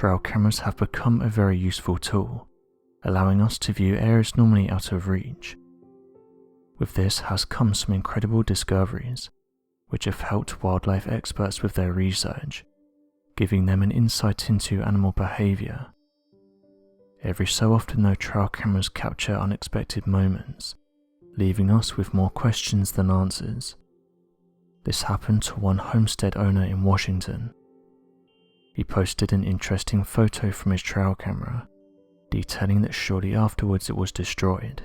trail cameras have become a very useful tool, allowing us to view areas normally out of reach. With this has come some incredible discoveries, which have helped wildlife experts with their research, giving them an insight into animal behaviour. Every so often though, trail cameras capture unexpected moments, leaving us with more questions than answers. This happened to one homestead owner in Washington. He posted an interesting photo from his trail camera, detailing that shortly afterwards it was destroyed.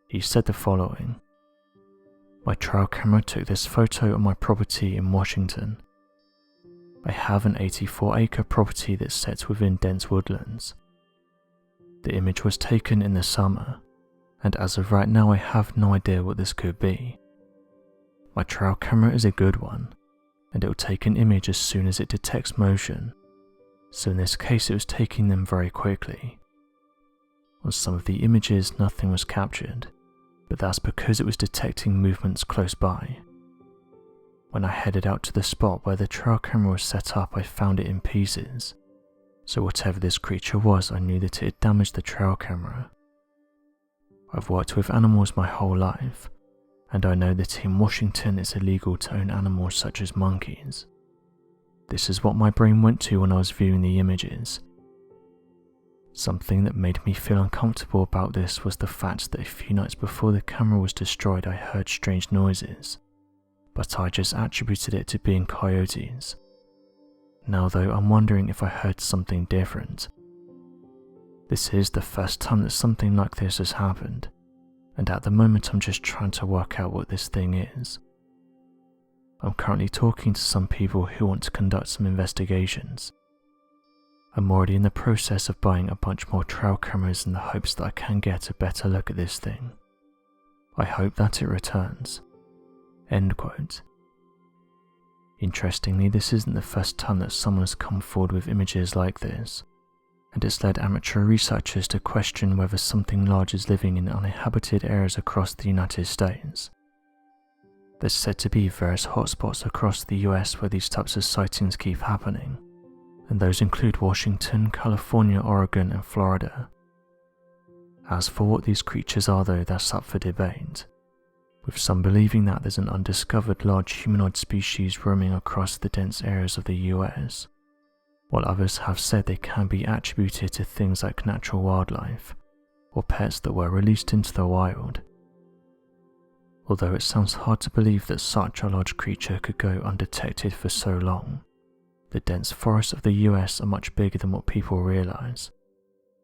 He said the following: "My trail camera took this photo of my property in Washington. I have an 84-acre property that's set within dense woodlands. The image was taken in the summer, and as of right now I have no idea what this could be. My trail camera is a good one, and it will take an image as soon as it detects motion, so in this case it was taking them very quickly. On some of the images nothing was captured, but that's because it was detecting movements close by. When I headed out to the spot where the trail camera was set up, I found it in pieces, so whatever this creature was, I knew that it had damaged the trail camera. I've worked with animals my whole life, and I know that in Washington it's illegal to own animals such as monkeys. This is what my brain went to when I was viewing the images. Something that made me feel uncomfortable about this was the fact that a few nights before the camera was destroyed I heard strange noises, but I just attributed it to being coyotes. Now though, I'm wondering if I heard something different. This is the first time that something like this has happened, and at the moment I'm just trying to work out what this thing is. I'm currently talking to some people who want to conduct some investigations. I'm already in the process of buying a bunch more trail cameras in the hopes that I can get a better look at this thing. I hope that it returns." End quote. Interestingly, this isn't the first time that someone has come forward with images like this, and it's led amateur researchers to question whether something large is living in uninhabited areas across the United States. There's said to be various hotspots across the US where these types of sightings keep happening, and those include Washington, California, Oregon, and Florida. As for what these creatures are though, that's up for debate, with some believing that there's an undiscovered large humanoid species roaming across the dense areas of the US, while others have said they can be attributed to things like natural wildlife, or pets that were released into the wild. Although it sounds hard to believe that such a large creature could go undetected for so long, the dense forests of the US are much bigger than what people realise,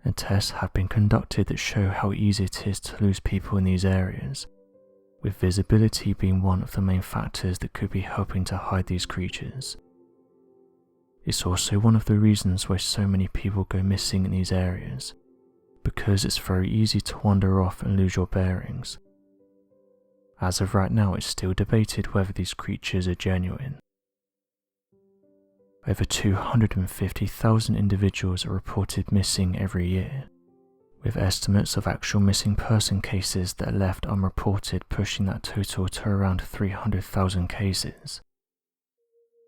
and tests have been conducted that show how easy it is to lose people in these areas, with visibility being one of the main factors that could be helping to hide these creatures. It's also one of the reasons why so many people go missing in these areas, because it's very easy to wander off and lose your bearings. As of right now, it's still debated whether these creatures are genuine. Over 250,000 individuals are reported missing every year, with estimates of actual missing person cases that are left unreported pushing that total to around 300,000 cases.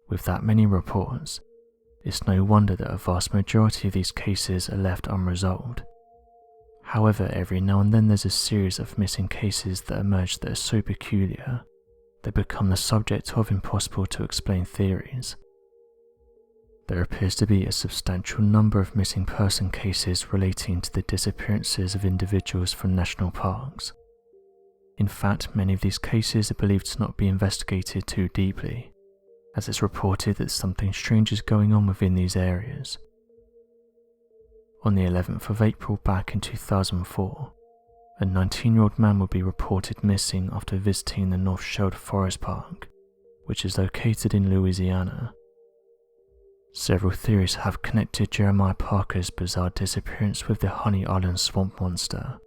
With that many reports, it's no wonder that a vast majority of these cases are left unresolved. However, every now and then there's a series of missing cases that emerge that are so peculiar, they become the subject of impossible to explain theories. There appears to be a substantial number of missing person cases relating to the disappearances of individuals from national parks. In fact, many of these cases are believed to not be investigated too deeply, as it's reported that something strange is going on within these areas. On the 11th of April back in 2004, a 19-year-old man would be reported missing after visiting the North Shore Forest Park, which is located in Louisiana. Several theories have connected Jeremiah Parker's bizarre disappearance with the Honey Island swamp monster,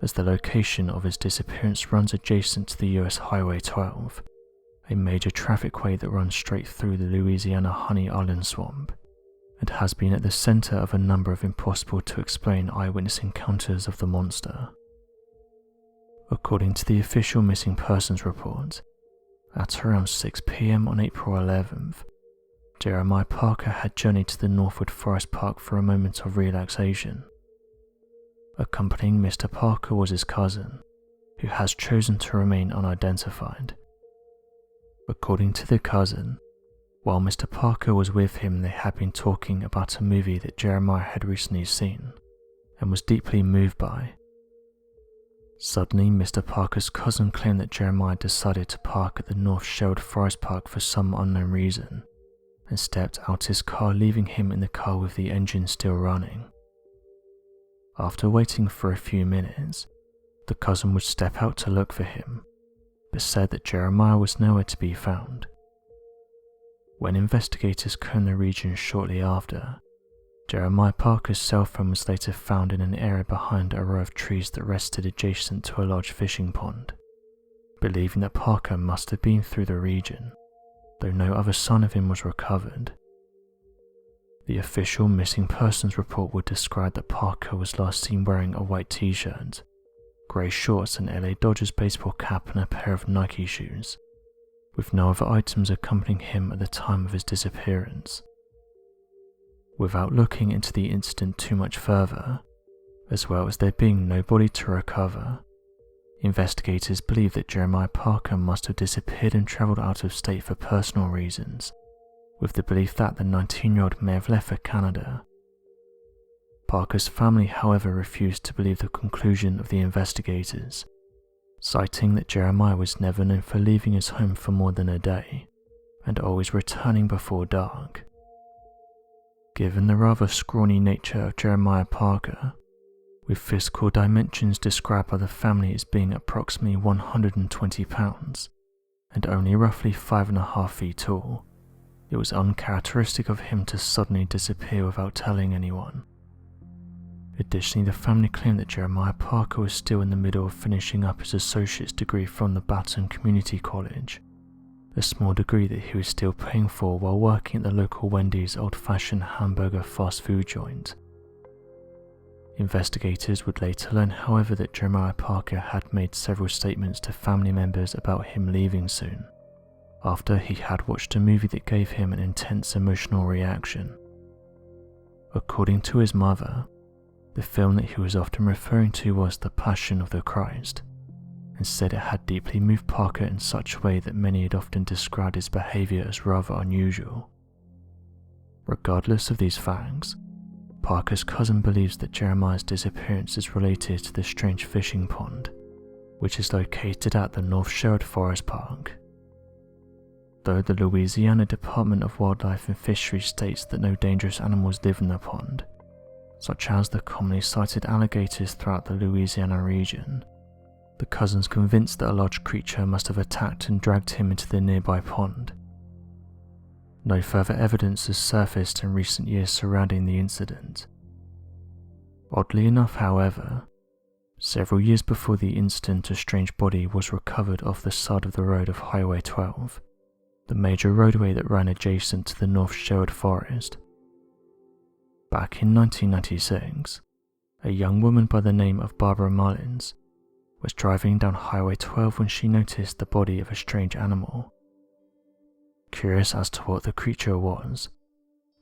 as the location of his disappearance runs adjacent to the US Highway 12, a major traffic way that runs straight through the Louisiana Honey Island swamp, and has been at the center of a number of impossible to explain eyewitness encounters of the monster. According to the official missing persons report, at around 6 PM on April 11th, Jeremiah Parker had journeyed to the Northwood Forest Park for a moment of relaxation. Accompanying Mr. Parker was his cousin, who has chosen to remain unidentified. According to the cousin, while Mr. Parker was with him, they had been talking about a movie that Jeremiah had recently seen and was deeply moved by. Suddenly, Mr. Parker's cousin claimed that Jeremiah decided to park at the North Sherwood Forest Park for some unknown reason and stepped out his car, leaving him in the car with the engine still running. After waiting for a few minutes, the cousin would step out to look for him, but said that Jeremiah was nowhere to be found. When investigators combed the region shortly after, Jeremiah Parker's cell phone was later found in an area behind a row of trees that rested adjacent to a large fishing pond, believing that Parker must have been through the region, though no other sign of him was recovered. The official missing persons report would describe that Parker was last seen wearing a white t-shirt, grey shorts, an LA Dodgers baseball cap and a pair of Nike shoes, with no other items accompanying him at the time of his disappearance. Without looking into the incident too much further, as well as there being no body to recover, investigators believe that Jeremiah Parker must have disappeared and travelled out of state for personal reasons, with the belief that the 19-year-old may have left for Canada. Parker's family, however, refused to believe the conclusion of the investigators, citing that Jeremiah was never known for leaving his home for more than a day, and always returning before dark. Given the rather scrawny nature of Jeremiah Parker, with physical dimensions described by the family as being approximately 120 pounds and only roughly 5.5 feet tall, it was uncharacteristic of him to suddenly disappear without telling anyone. Additionally, the family claimed that Jeremiah Parker was still in the middle of finishing up his associate's degree from the Baton Community College, a small degree that he was still paying for while working at the local Wendy's old-fashioned hamburger fast food joint. Investigators would later learn, however, that Jeremiah Parker had made several statements to family members about him leaving soon, after he had watched a movie that gave him an intense emotional reaction. According to his mother, the film that he was often referring to was The Passion of the Christ, and said it had deeply moved Parker in such a way that many had often described his behaviour as rather unusual. Regardless of these facts, Parker's cousin believes that Jeremiah's disappearance is related to the strange fishing pond, which is located at the North Sherwood Forest Park. Though the Louisiana Department of Wildlife and Fisheries states that no dangerous animals live in the pond, such as the commonly sighted alligators throughout the Louisiana region, the cousin's convinced that a large creature must have attacked and dragged him into the nearby pond. No further evidence has surfaced in recent years surrounding the incident. Oddly enough, however, several years before the incident, a strange body was recovered off the side of the road of Highway 12, the major roadway that ran adjacent to the North Sherwood Forest. Back in 1996, a young woman by the name of Barbara Mullins was driving down Highway 12 when she noticed the body of a strange animal. Curious as to what the creature was,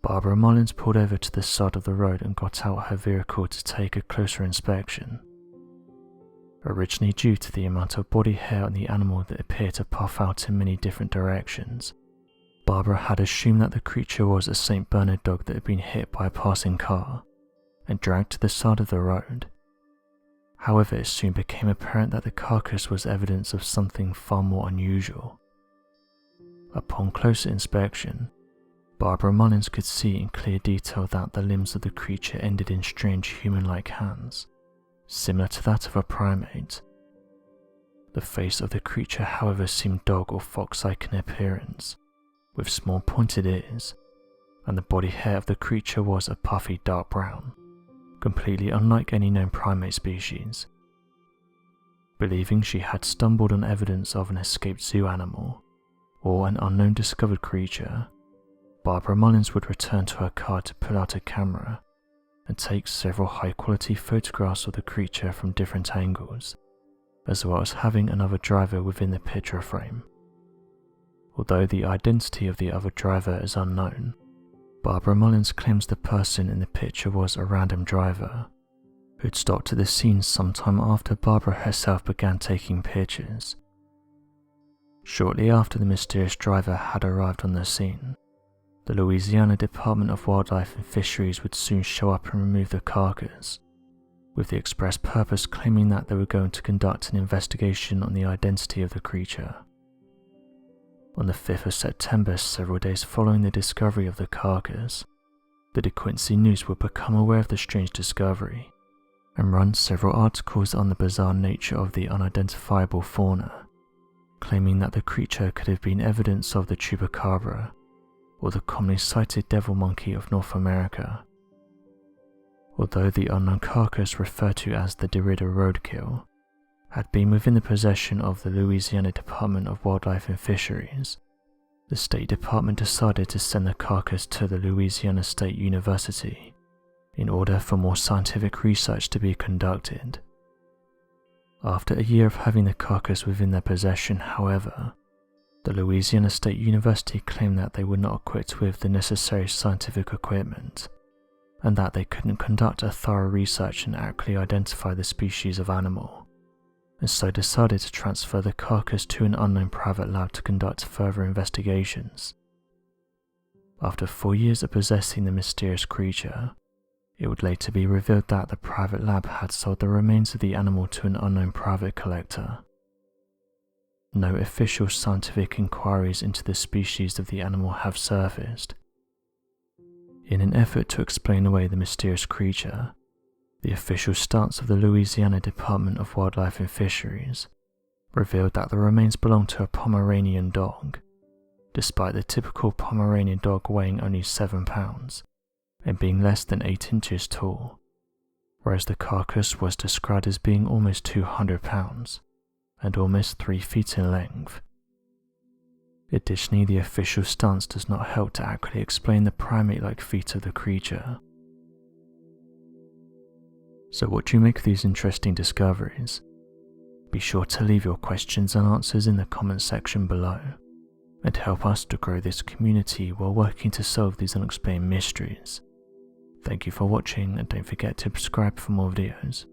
Barbara Mullins pulled over to the side of the road and got out her vehicle to take a closer inspection. Originally due to the amount of body hair on the animal that appeared to puff out in many different directions, Barbara had assumed that the creature was a St. Bernard dog that had been hit by a passing car and dragged to the side of the road. However, it soon became apparent that the carcass was evidence of something far more unusual. Upon closer inspection, Barbara Mullins could see in clear detail that the limbs of the creature ended in strange human-like hands, similar to that of a primate. The face of the creature, however, seemed dog or fox-like in appearance, with small pointed ears, and the body hair of the creature was a puffy dark brown, completely unlike any known primate species. Believing she had stumbled on evidence of an escaped zoo animal, or an unknown discovered creature, Barbara Mullins would return to her car to pull out a camera and take several high-quality photographs of the creature from different angles, as well as having another driver within the picture frame. Although the identity of the other driver is unknown, Barbara Mullins claims the person in the picture was a random driver who'd stopped at the scene sometime after Barbara herself began taking pictures. Shortly after the mysterious driver had arrived on the scene, the Louisiana Department of Wildlife and Fisheries would soon show up and remove the carcass, with the express purpose claiming that they were going to conduct an investigation on the identity of the creature. On the 5th of September, several days following the discovery of the carcass, the DeQuincy News would become aware of the strange discovery and run several articles on the bizarre nature of the unidentifiable fauna, claiming that the creature could have been evidence of the chupacabra, or the commonly cited devil monkey of North America. Although the unknown carcass, referred to as the Derrida roadkill, had been within the possession of the Louisiana Department of Wildlife and Fisheries, the State Department decided to send the carcass to the Louisiana State University in order for more scientific research to be conducted. After a year of having the carcass within their possession, however, the Louisiana State University claimed that they were not equipped with the necessary scientific equipment, and that they couldn't conduct a thorough research and accurately identify the species of animal, and so decided to transfer the carcass to an unknown private lab to conduct further investigations. After 4 years of possessing the mysterious creature, it would later be revealed that the private lab had sold the remains of the animal to an unknown private collector. No official scientific inquiries into the species of the animal have surfaced. In an effort to explain away the mysterious creature, the official stance of the Louisiana Department of Wildlife and Fisheries revealed that the remains belonged to a Pomeranian dog, despite the typical Pomeranian dog weighing only 7 pounds and being less than 8 inches tall, whereas the carcass was described as being almost 200 pounds and almost 3 feet in length. Additionally, the official stance does not help to accurately explain the primate-like feet of the creature. So what do you make of these interesting discoveries? Be sure to leave your questions and answers in the comments section below, and help us to grow this community while working to solve these unexplained mysteries. Thank you for watching, and don't forget to subscribe for more videos.